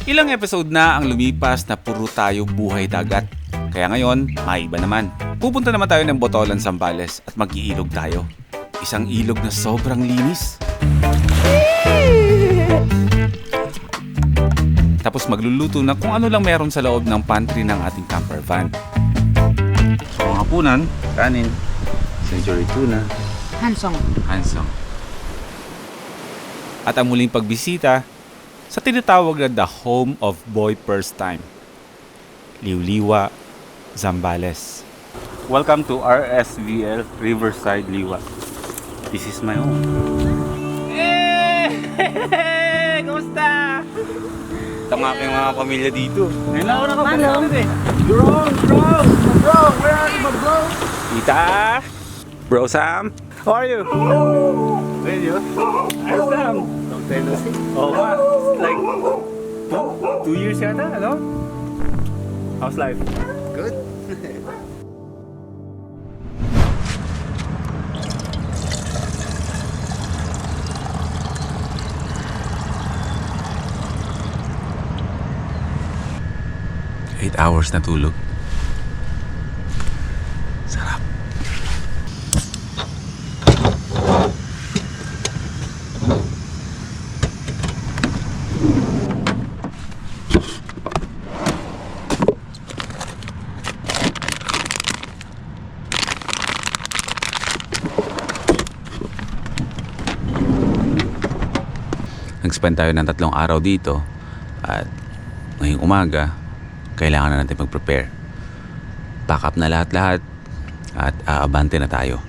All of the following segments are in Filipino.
Ilang episode na ang lumipas na puro tayo buhay dagat. Kaya ngayon, maiba naman. Pupunta naman tayo ng Botolan, Zambales at mag-iilog tayo. Isang ilog na sobrang linis. Tapos magluluto na kung ano lang meron sa loob ng pantry ng ating camper van. So, mga hapunan, kanin, century tuna, Hansong. at ang muling pagbisita sa tinatawag na the home of boy first time, Liwliwa, Zambales. Welcome to RSVL Riverside, Liwa. This is my home. Hey! Kumusta? Ito ang aking mga pamilya dito. Ngayon lang ako nakapagod eh. Bro, where are you, bro? Tita! Bro Sam! How are you? Where are you? I'm Sam! Long time no see. Oo nga. Like, 2 years yata, ano? How's life? Good. 8 hours na tulog. Sarap. Nag-spend tayo ng 3 araw dito at ngayong umaga kailangan na natin mag-prepare. Pack up na lahat-lahat at aabante na tayo.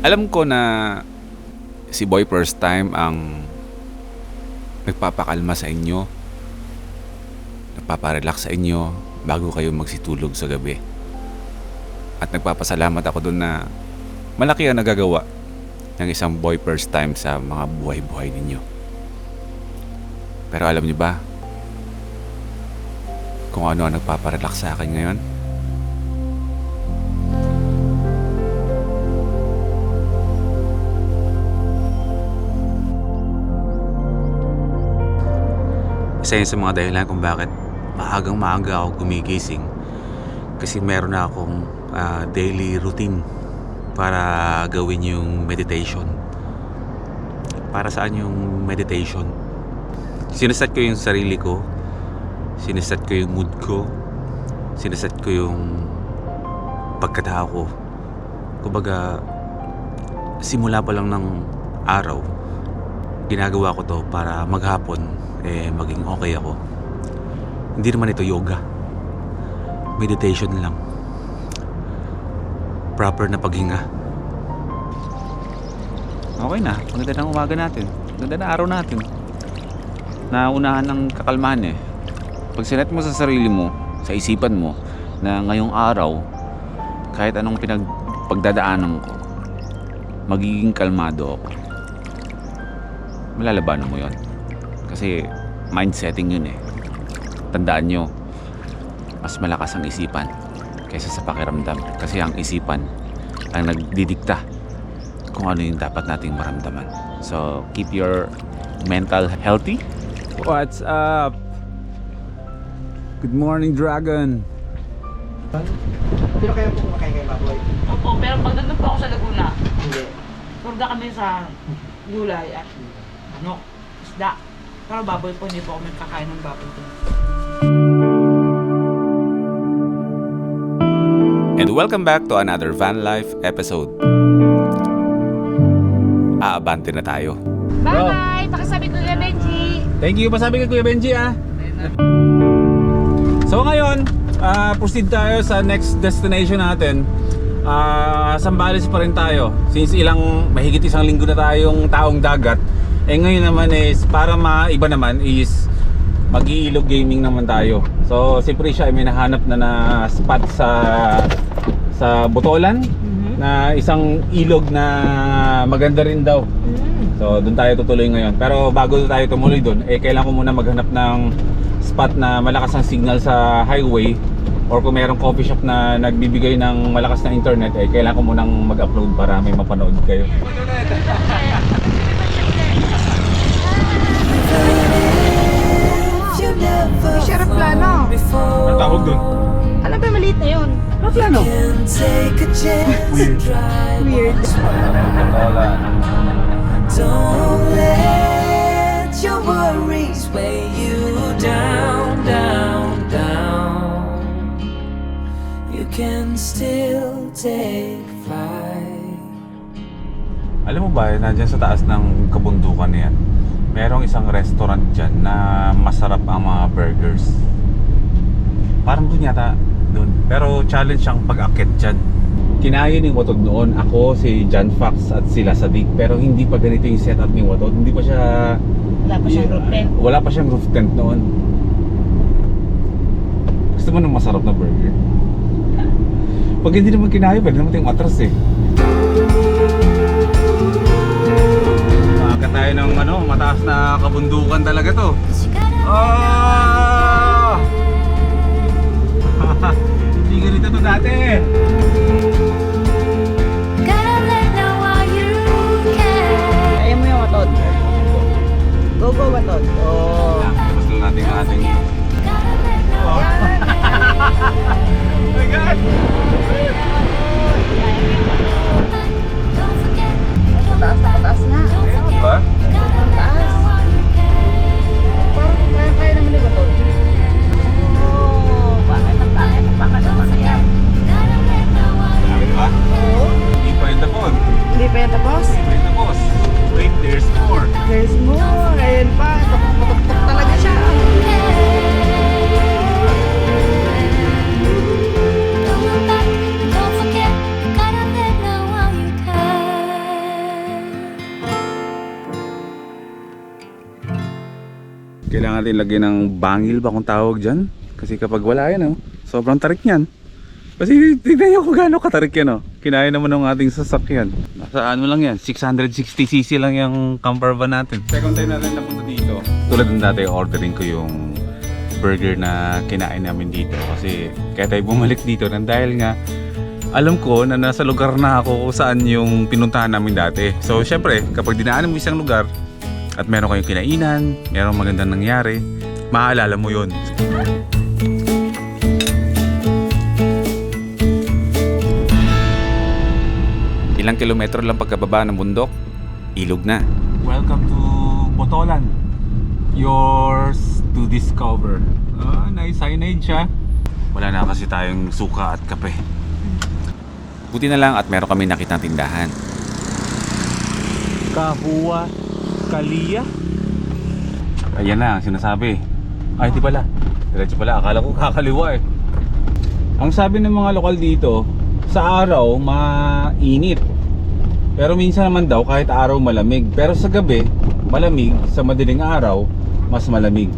Alam ko na si Boy First Time ang nagpapakalma sa inyo, nagpaparelax sa inyo bago kayo magsitulog sa gabi. At nagpapasalamat ako doon na malaki ang nagagawa ng isang Boy First Time sa mga buhay-buhay ninyo. Pero alam niyo ba kung ano ang nagpaparelax sa akin ngayon? Isa yun sa mga dahilan kung bakit maagang-maaga ako gumigising. Kasi meron na akong daily routine para gawin yung meditation. Para saan yung meditation? Sineset ko yung sarili ko. Sineset ko yung mood ko. Sineset ko yung pagkatao ko. Kumbaga, simula pa lang ng araw, ginagawa ko to para maghapon maging okay ako. Hindi naman ito yoga. Meditation lang. Proper na paghinga. Okay na. Maganda ng umaga natin. Maganda na araw natin. Naunahan ng kakalmahan eh. Pag sinet mo sa sarili mo, sa isipan mo, na ngayong araw, kahit anong pagdadaanan ko, magiging kalmado ako. Malalabanan mo yon. Kasi mind setting yun eh. Tandaan nyo, mas malakas ang isipan kaysa sa pakiramdam. Kasi ang isipan ang nagdidikta kung ano yung dapat nating maramdaman. So, keep your mental healthy. What's up? Good morning, Dragon. Pero kaya po kumakain kayo baboy? Opo, pero pag nandun po ako sa Laguna, Hindi. turda kami sa gulay at isda. Pero baboy po, hindi po kami kakain ng baboy po. And welcome back to another van life episode. Aabante na tayo. Bye-bye! Pakisabi ko kay Benji! Thank you. Pasabi kay Kuya Benji ah. So ngayon, proceed tayo sa next destination natin. Zambales pa rin tayo. Since mahigit isang linggo na tayong taong dagat. Ngayon naman is, para maiba naman is mag-iilog gaming naman tayo. So si Prisha ay may nahanap na spot sa Botolan. na isang ilog na maganda rin daw. So doon tayo tutuloy ngayon. Pero bago tayo tumuloy doon, kailangan ko muna maghanap ng spot na malakas ang signal sa highway, or kung mayroong coffee shop na nagbibigay ng malakas na internet, kailangan ko munang mag-upload para may mapanood kayo. May aeroplano. Ang tawag doon? Ano ba maliit na yun? Aeroplano. Weird. Don't let your worries weigh you down, down, down. You can still take flight. Alam mo ba, nandiyan sa taas ng kabundukan na yan, merong isang restaurant dyan na masarap ang mga burgers. Parang doon yata, doon. Pero challenge siyang pag-akit dyan. Kinaya ni Watod noon, ako, si John Fox at sila Sadik. Pero hindi pa ganito yung setup ni Watod. Hindi pa siya... Wala pa siyang roof tent. Wala pa siyang roof tent noon. Gusto mo ng masarap na burger? Pag hindi naman kinaya, pwede naman tayong matras eh. Makaka tayo ng mataas na kabundukan talaga to. Oh! Hindi ganito to dati. Kaya mo yung watod. Go, go, watod. Oh. Tapos lang natin ang ating... Oh. Oh my God! Pataas na. Ayun ba? Pataas. Parang kaya naman ni watod. Oh, bakit ang kaya? Bakit ang masaya? Sabi ba? Oo. Hindi pa yung tapon. Hindi pa yan tapos? Hindi pa yung tapos. Wait, there's more. There's more. Ayun pa. Tutok-tutok talaga siya. Kailangan natin lagyan ng bangil ba kung tawag dyan? Kasi kapag wala yan, sobrang tarik niyan. Kasi tignan nyo kung gaano katarik yan. Kinaya naman ng ating sasakyan. Nasa ano lang yan, 660cc lang yung camper van natin. Second time natin napunta dito. Tulad ng dati, ordering ko yung burger na kinain namin dito. Kasi kaya tayo bumalik dito nang dahil nga alam ko na nasa lugar na ako kung saan yung pinuntahan namin dati. So syempre, kapag dinaanan mo isang lugar at meron kayong kinainan, merong magandang nangyari, maaalala mo yun. Ilang kilometro lang pagkababa ng bundok, ilog na. Welcome to Botolan. Yours to discover. Nice signage siya. Wala na kasi tayong suka at kape. Buti na lang at meron kami nakitang tindahan. Kahua Kalia? Ayan na ang sinasabi. Ay, di pala. Diretso pala. Akala ko kakaliwa eh. Ang sabi ng mga lokal dito, sa araw, mainit. Pero minsan naman daw, kahit araw malamig. Pero sa gabi, malamig. Sa madaling araw, mas malamig.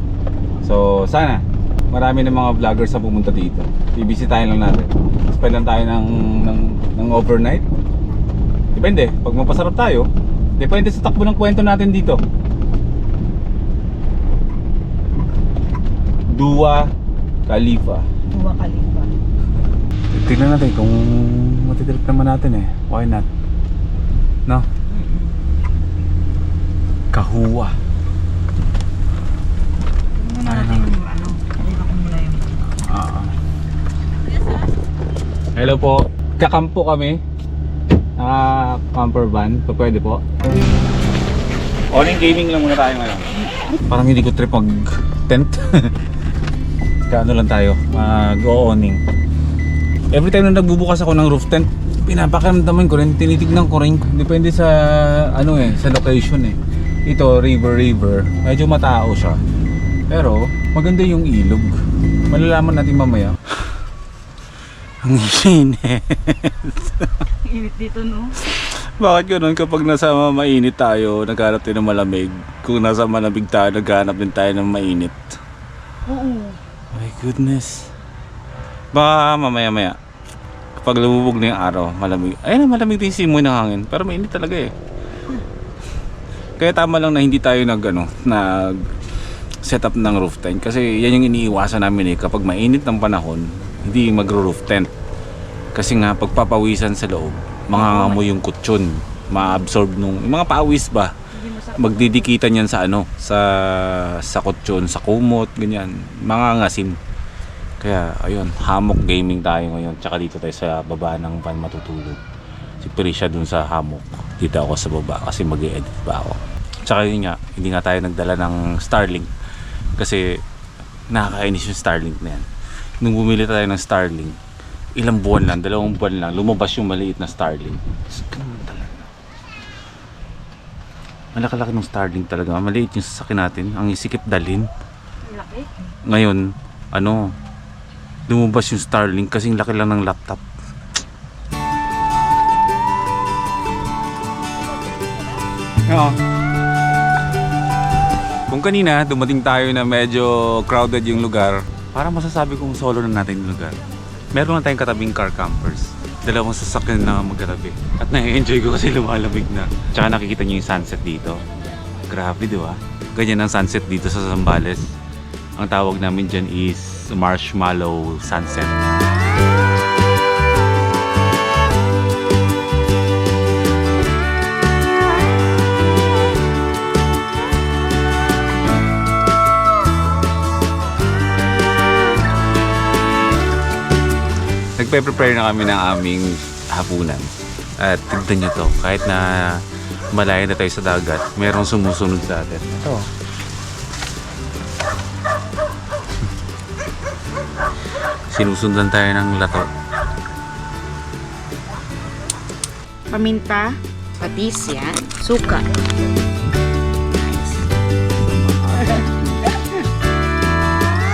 So, sana, marami ng mga vloggers na pumunta dito. Bibisitahin lang natin. Spend lang tayo ng overnight. Depende. Pag mapasarap tayo, depende sa takbo ng kwento natin dito. Dua Khalifa. Dua Khalifa. Tignan natin kung matitrip naman natin eh. Why not? No? Kahua. Muna natin yung kanina ko muna yung Hello po. Kakampo kami. Camper van. Pwede po. Online gaming lang muna tayo ngayon. Parang hindi ko trip mag tent. Kaano lang tayo. Mag-o-owning. Every time na nagbubukas ako ng roof tent, pinapakiramdaman ko rin, tinitignan ko rin. Depende sa sa location eh. Ito river. Medyo matao siya. Pero maganda yung ilog. Malalaman natin mamaya. Ang init. init dito, no? Bakit ganun kapag nasa mainit tayo, naghanap tayo ng malamig? Kung nasa malamig tayo, naghanap din tayo ng mainit. Oo. My goodness. Baka mamaya-maya Kapag lumubog na yung araw, malamig. Ayun, malamig din simoy ng hangin. Pero mainit talaga eh. Kaya tama lang na hindi tayo nag set up ng roof tent. Kasi yan yung iniiwasan namin eh. Kapag mainit ng panahon, hindi magro-roof tent. Kasi nga, pagpapawisan sa loob, mangangamoy yung kutsyon. Ma-absorb yung mga pawis ba? Magdidikitan yan sa sa kutsyon, sa kumot, ganyan. Mangangasim. Kaya, ayun, hammock gaming tayo ngayon. Tsaka dito tayo sa baba ng van matutulog. Si Prisha dun sa hammock. Dito ako sa baba kasi mag-i-edit pa ako. Tsaka yun nga, hindi nga tayo nagdala ng Starlink. Kasi nakakainis yung Starlink na yan. Nung bumili tayo ng Starlink, ilang buwan lang, 2 buwan lang, lumabas yung maliit na Starlink. Ganun talaga. Malaki-laki ng Starlink talaga. Maliit yung sasakyan natin. Ang isikip dalhin. Laki. Ngayon, lumabas yung Starlink kasing laki lang ng laptop. Oo. Kung kanina dumating tayo na medyo crowded yung lugar, parang masasabi kong solo na natin yung lugar. Meron na tayong katabing car campers. 2 sasakyan na magkatabi. At na-enjoy ko kasi lumalamig na. Tsaka nakikita niyo yung sunset dito. Grabe, di ba? Ganyan ang sunset dito sa Zambales. Ang tawag namin dyan is marshmallow sunset. Nagpe-prepare na kami ng aming hapunan. At tignan nyo to, kahit na malayo na tayo sa dagat, merong sumusunod sa atin. Ito. Sinusundan tayo ng lato. Paminta, patis yan, suka.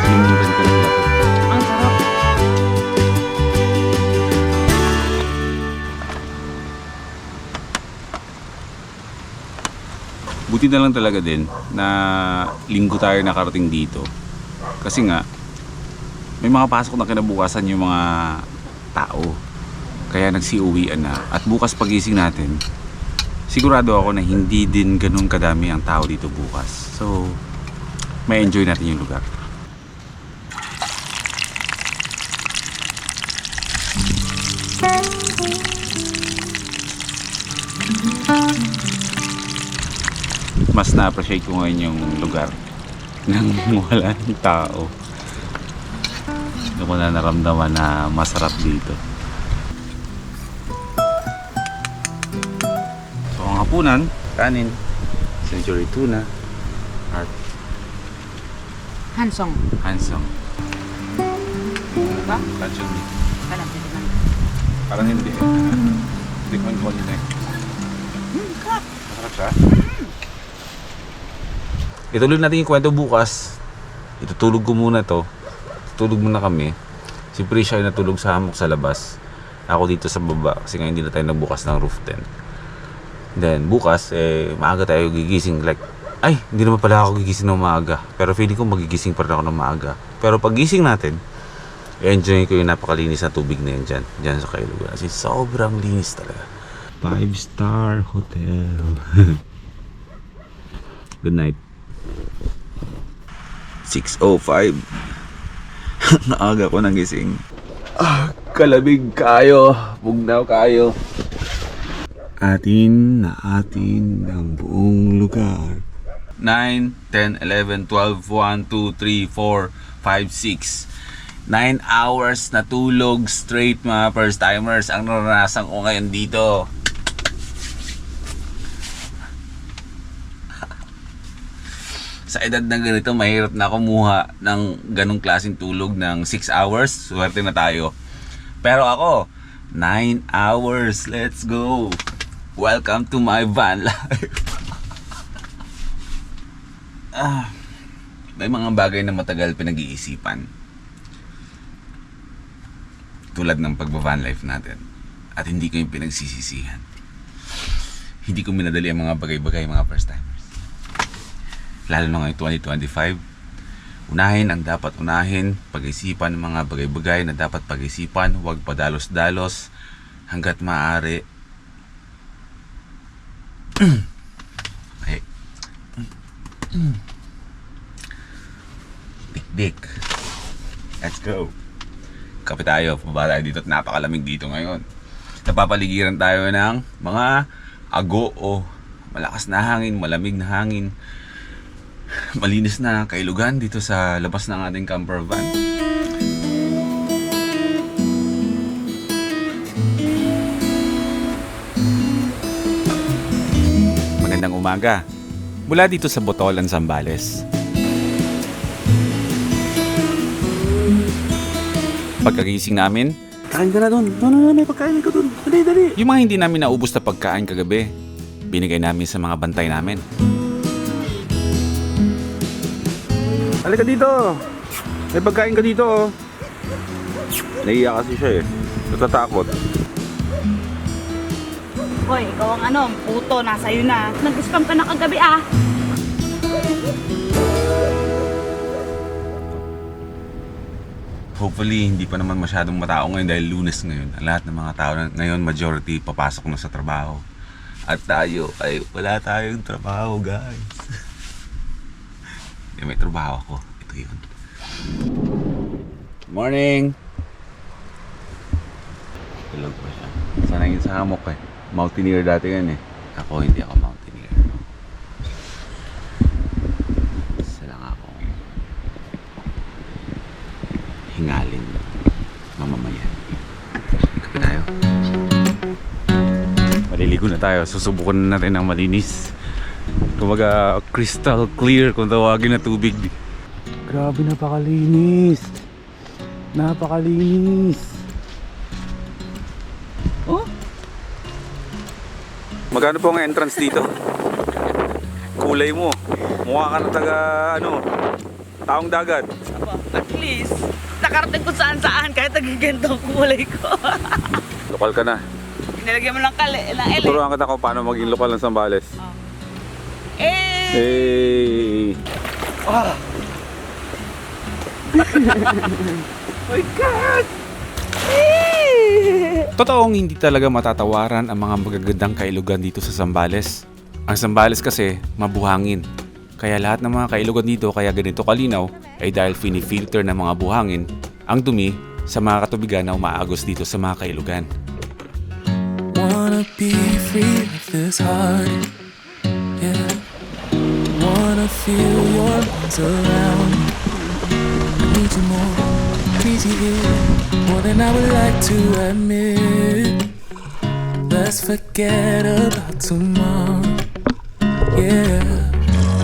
Sinusundan ka ng lato. Ang sarap. Buti na lang talaga din na linggo tayo nakarating dito. Kasi nga, may mga pasok na kinabukasan yung mga tao. Kaya nagsiuwian na. At bukas pagising natin, sigurado ako na hindi din ganun kadami ang tao dito bukas. So, may enjoy natin yung lugar. Mas na-appreciate ko ngayon yung lugar nang wala ng tao. Hindi ko na naramdaman na masarap dito. So ang hapunan, kanin, century tuna, at Hansong. hansong. Diba? That should be. Alam niyo naman. Parang hindi eh. Tikman ko yun eh. Masarap siya? Ituloy natin yung kwento bukas. Itutulog ko muna to. Tutulog muna kami. Si Prisha ay natulog sa hammock sa labas. Ako dito sa baba kasi nga hindi na tayo nagbukas ng roof tent. Then bukas maaga tayo gigising. Like, ay, hindi naman pala ako gigising ng maaga. Pero feeling ko magigising pa rin ako ng maaga. Pero pag gising natin, enjoy ko yung napakalinis na tubig na yan dyan. Dyan sa Kailugan. Kasi sobrang linis talaga. 5-star hotel. Good night. 6:05. Naaga ko nang gising. Kalabig kayo. Bugnaw kayo. Atin ang buong lugar. 9, 10, 11, 12, 1, 2, 3, 4, 5, 6. 9 hours na tulog straight mga first timers ang naranasan ko ngayon dito. Sa edad na ganito, mahirap na kumuha ng ganong klaseng tulog ng 6 hours. Swerte na tayo. Pero ako, 9 hours. Let's go. Welcome to my van life. May mga bagay na matagal pinag-iisipan. Tulad ng pagba-van life natin. At hindi ko yung pinagsisisihan. Hindi ko minadali ang mga bagay-bagay, mga first timers. Lalo na ngayon 2025, Unahin ang dapat unahin, pag-isipan ng mga bagay-bagay na dapat pag-isipan, huwag padalos-dalos hanggat maaari. Ay. Dik-dik. Let's go. Kape tayo, pababa tayo dito at napakalamig dito ngayon. Napapaligiran tayo ng mga ago o malakas na hangin, malamig na hangin. Malinis na kailugan dito sa labas ng ating camper van. Magandang umaga mula dito sa Botolan, Zambales. Pagkagising namin, kain ka na doon. No, may pagkain ka doon. Dali. Yung mga hindi namin naubos na pagkain kagabi, binigay namin sa mga bantay namin. Halika dito. May pagkain ka dito. Oh. Naiiyak kasi siya eh. Natatakot. Hoy, ikaw ang ano, puto, nasa iyo na. Nag-spam ka na kagabi ah. Hopefully, hindi pa naman masyadong matao ngayon dahil Lunes ngayon. Ang lahat ng mga tao na ngayon, majority, papasok na sa trabaho. At tayo, ay wala tayong trabaho, guys. May trabaho ako. Ito yun. Morning! Tulog pa siya. Sana yun sa hamok eh. Mountaineer dati yan eh. Ako, hindi ako mountaineer. Isa lang akong hingalin mamamayan. Kape tayo. Maliligo na tayo. Susubukan na natin ang malinis. Kumbaga crystal clear kung tawagin na tubig. Grabe, napakalinis. Napakalinis. Oh? Magkano po ang entrance dito? Kulay mo. Mukha ka na taga taong dagat. At least, nakarating ko saan-saan kahit nagigento ang kulay ko. Lokal ka na. Inilagyan mo ng ele. Turuan kita kung paano maging lokal ng Zambales. Eh! Hey! Oh my God! Totoong hindi talaga matatawaran ang mga magagandang kailugan dito sa Zambales. Ang Zambales kasi mabuhangin. Kaya lahat ng mga kailugan dito kaya ganito kalinaw ay dahil finifilter ng mga buhangin ang dumi sa mga katubigan na umaagos dito sa mga kailugan. Wanna be free of this heart, yeah. Wanna feel your arms around. I need you more, need you here, more than I would like to admit. Let's forget about tomorrow, yeah.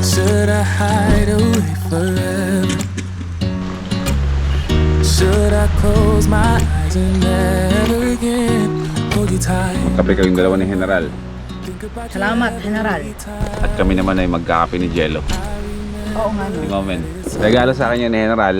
Should I hide away forever? Should I close my eyes and never again hold you tight? Kape kayong dalawa ni General. Salamat, General. At kami naman ay magkakape ni Jello. Oo nga no. Ni Momen. Regalo sa akin yan ni General.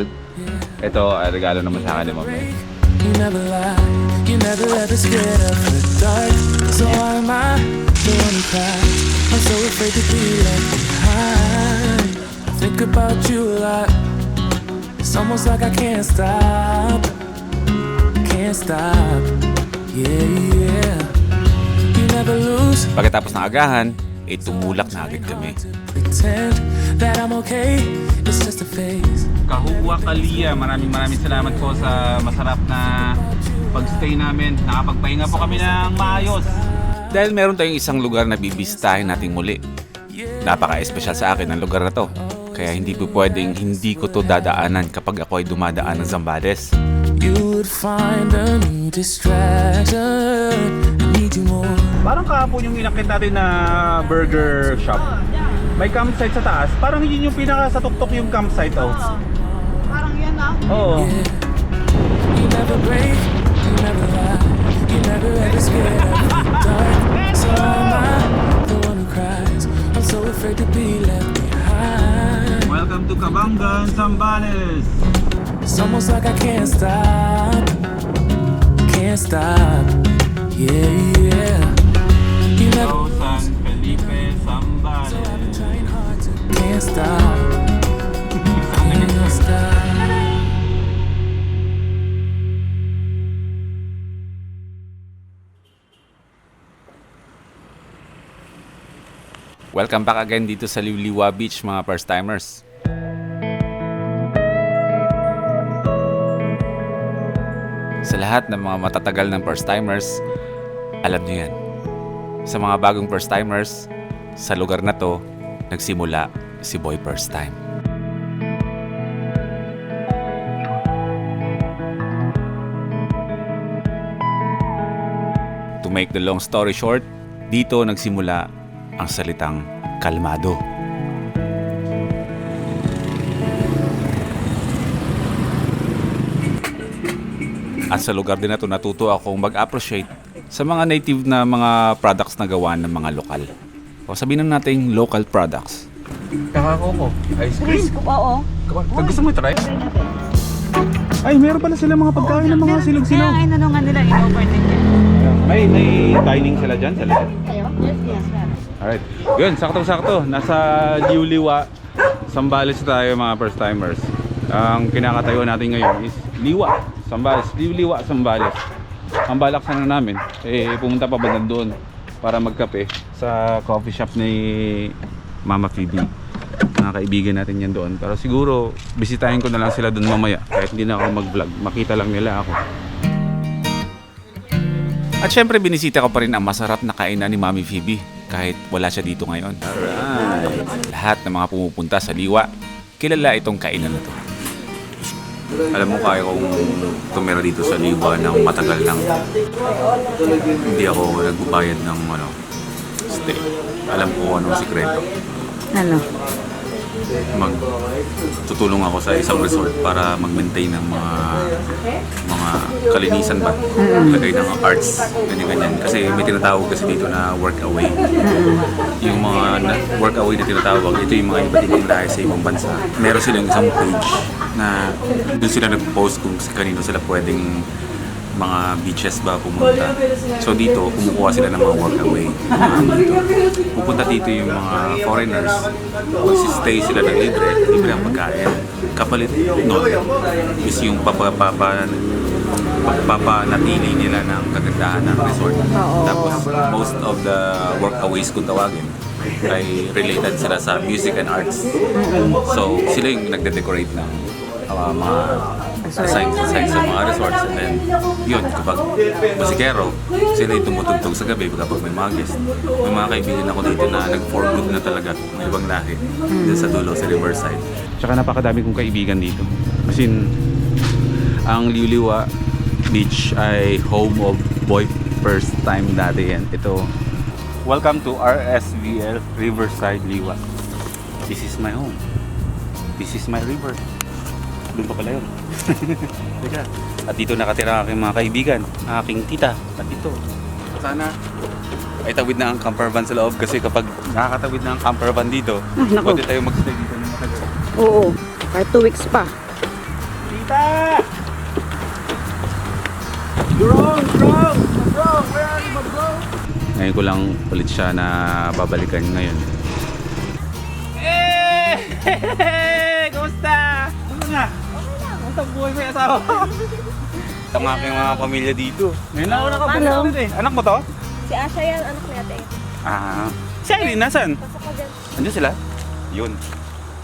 Ito ay regalo naman sa akin ni Momen. You never lie, you never ever scared of the dark. So why am I the one who cries? I'm so afraid to be left behind. I think about you a lot. It's almost like I can't stop. Can't stop. Yeah. You never lose. Pagkatapos ng agahan, tumulak na agad kami. Pretend that I'm okay. It's just a phase. Kahuwa Kalia, maraming salamat po sa masarap na pagstay namin. Nakapagpahinga po kami ng maayos. Dahil meron tayong isang lugar na bibistahin natin muli. Napaka-espesyal sa akin ang lugar na to. Kaya hindi po pwedeng hindi ko to dadaanan kapag ako ay dumadaan ng Zambales. You would find a new distraction. I need you more. Parang kahapon yung inakit natin na burger shop. May campsite sa taas. Parang yun yung pinaka sa tuktok yung campsite. Oh. Parang yan ah. Oo. You never break, you never lie, you never ever scared of the dark. So am I the one who cries? I'm so afraid to be left behind. Welcome to Cabangan, Zambales. It's almost like I can't stop. Can't stop. Yeah. You never San Felipe, Zambales. trying hard to can't stop. Can't stop. Welcome back again dito sa Liwliwa Beach mga first timers. Sa lahat ng mga matatagal ng first timers, alam niyo yan. Sa mga bagong first timers, sa lugar na to, nagsimula si Boy First Time. To make the long story short, dito nagsimula ang salitang kalmado. At sa lugar din na ito, natuto akong mag-appreciate sa mga native na mga products na gawa ng mga lokal. O sabihin na natin local products. Kakako ko. Ice cream. Oo. Gusto mo i-try? Ay, meron pala sila mga pagkain ng mga silog-silog. Kaya inanungan nila, in-offer din yan. May dining sila dyan? Yes, ma'am. Alright. Yun, sakto-sakto. Nasa Liwliwa, Zambales tayo mga first timers. Ang kinakatayo natin ngayon is Liwa, Zambales. Liwliwa, Zambales. Ang balak sana namin, pumunta pa ba doon para magkape sa coffee shop ni Mama Phoebe. Mga kaibigan natin yan doon. Pero siguro, bisitahin ko na lang sila doon mamaya. Kahit hindi na ako mag-vlog, makita lang nila ako. At syempre, binisita ko pa rin ang masarap na kainan ni Mami Phoebe kahit wala siya dito ngayon. Alright. Lahat ng mga pumupunta sa Liwa, kilala itong kainan na to. Alam mo, kaya kong tumira dito sa Liwa ng matagal lang. Hindi ako nagbabayad ng stay. Alam ko anong sikreto. Ano? Tutulong ako sa isang resort para mag-maintain ng mga kalinisan ba, lagay ng arts, ganyan-ganyan. Kasi may tinatawag kasi dito na work away. Yung mga work away na tinatawag, ito yung mga iba't ibang lahi sa ibang bansa. Meron silang isang page na doon sila nag-post kung kanino sila pwedeng mga beaches ba pumunta. So dito, kumukuha sila ng mga work away. Pupunta dito yung mga foreigners, magsistay sila ng libre ang pagkain. Kapalit nun is yung papanatili nila ng kagandahan ng resort. Tapos most of the work aways kung tawagin ay related sila sa music and arts. So sila yung nagde-decorate ng mga sites sa mga resorts, and then yun, kapag musikero, sila yung tumutugtog sa gabi kapag may mga guest. May mga kaibigan ako dito na nag-for group na talaga ng ibang lahi dito sa dulo, sa Riverside. Tsaka napakadami kong kaibigan dito. Kasi ang Liwliwa Beach ay home of Boy First Time dati yan. Ito, welcome to RSVL Riverside Liwa. This is my home. This is my river. Doon pa pala yun. Teka. At dito nakatira ang aking mga kaibigan, ang aking tita. At dito, sana ay tawid na ang camper van sa loob kasi kapag nakakatawid na ang camper van dito, pwede tayo mag-stay dito ng matagal. Oo. Kahit 2 weeks pa. Tita! Ngayon ko lang ulit siya na babalikan ngayon. Kumusta? Ano na? Ang buhay may asawa. Ang aking mga pamilya dito. Ngayon lang ako nakapunta eh. Anak mo to? Si Asha yan, anak ni ate. Ah. Si Aileen, nasan? Pasok ka dyan. Andiyan sila? Yun.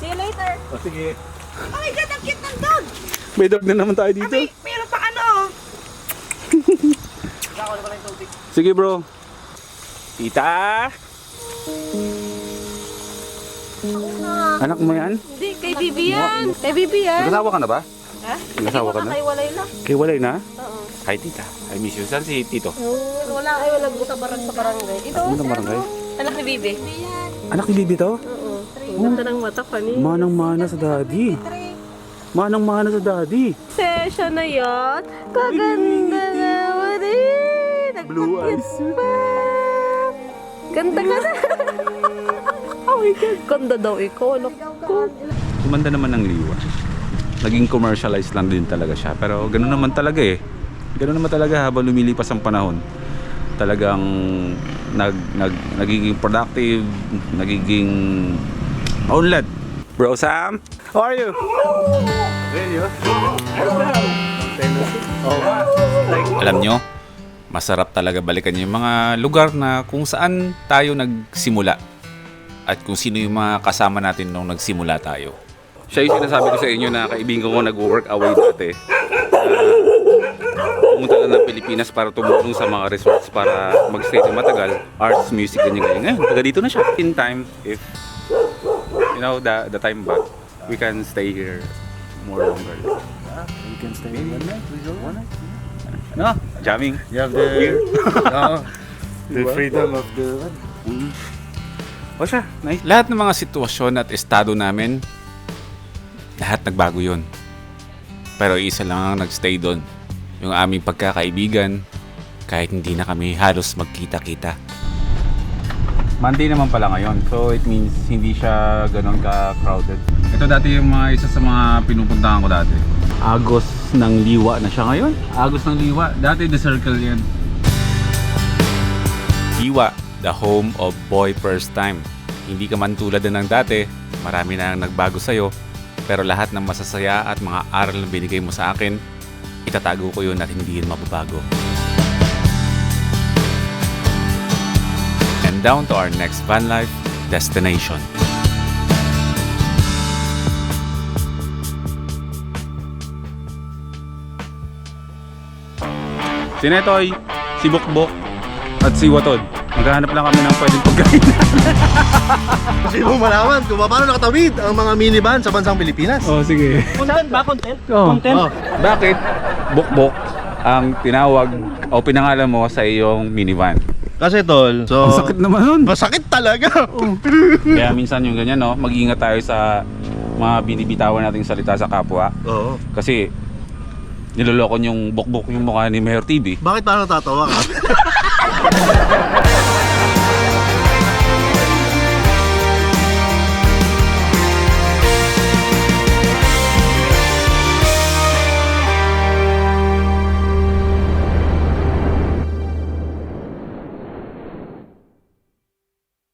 See you later. O sige. Oh my God, ang cute ng dog! May dog na naman tayo dito. Meron pa ano? Sige bro. Tita! Anak mo yan? Hindi, kay Bibi yan. Kay Bibi yan. Nag-asawa ka na ba? Ha? Nag-asawa ka na? Nakaiwalay lang. Kay walay na? Oo. Hi tita. I miss you. Saan si Tito? Wala buta barang sa barangay. Ito, Ano si ng barangay? anak ni Bibi. Anak ni Bibi to? Oo. Ganda ng mata pa ni. Manang-mana sa daddy. Manang-mana sa daddy. Session na yan. Kaganda naman eh. Blue eyes. Ganda ka na. Oh my God. Ganda daw ikaw. Anak ko. Tumanda naman ng Liwa. Naging commercialized lang din talaga siya. Pero ganoon naman talaga eh. Ganoon naman talaga habang lumilipas ang panahon. Talagang nagiging productive, nagiging outlet. Bro Sam, how are you? Alam nyo, masarap talaga balikan yung mga lugar na kung saan tayo nagsimula. at kung sino yung mga kasama natin nung nagsimula tayo. Siya yung sinasabi ko sa inyo na kaibigan ko nag-work away dati. Pumunta na ng Pilipinas para tumulong sa mga resorts para mag-stay ng matagal. Arts, music, ganyan. Ngayon, taga dito na siya. In time, if you know, the time back, we can stay here more longer. We can stay one night. We go one night. No? Jamming. You have the the freedom of the O siya, nice. Lahat ng mga sitwasyon at estado namin, lahat nagbago yun. Pero isa lang ang nagstay doon. Yung aming pagkakaibigan, kahit hindi na kami halos magkita-kita. Monday naman pala ngayon, so it means hindi siya ganun ka-crowded. Ito dati yung isa sa mga pinupuntahan ko dati. Agos ng Liwa na siya ngayon. Agos ng Liwa. Dati The Circle yan. Liwa, the home of Boy First Time. Hindi ka man tulad na ng dati, marami na nagbago sa'yo, pero lahat ng masasaya at mga aral na binigay mo sa akin, itatago ko yun at hindi yun mababago. And down to our next van life destination. Si Netoy, si Bukbok, at si Watod. Maghahanap lang kami ng pwedeng pagkain. Kasi mo malaman kung paano nakatawid ang mga minivan sa bansang Pilipinas. Oh, sige. Content ba? Content? Oh. Content? Oh. Bakit Bukbok ang tinawag o pinangalan mo sa iyong minivan? Kasi tol, so... Ang sakit naman nun. Masakit talaga! Kaya minsan yung ganyan, no? Mag-iingat tayo sa mga binibitawan nating salita sa kapwa. Oo. Kasi niloloko yung Bukbok yung mukha ni Mayor TV. Bakit parang natatawa ka?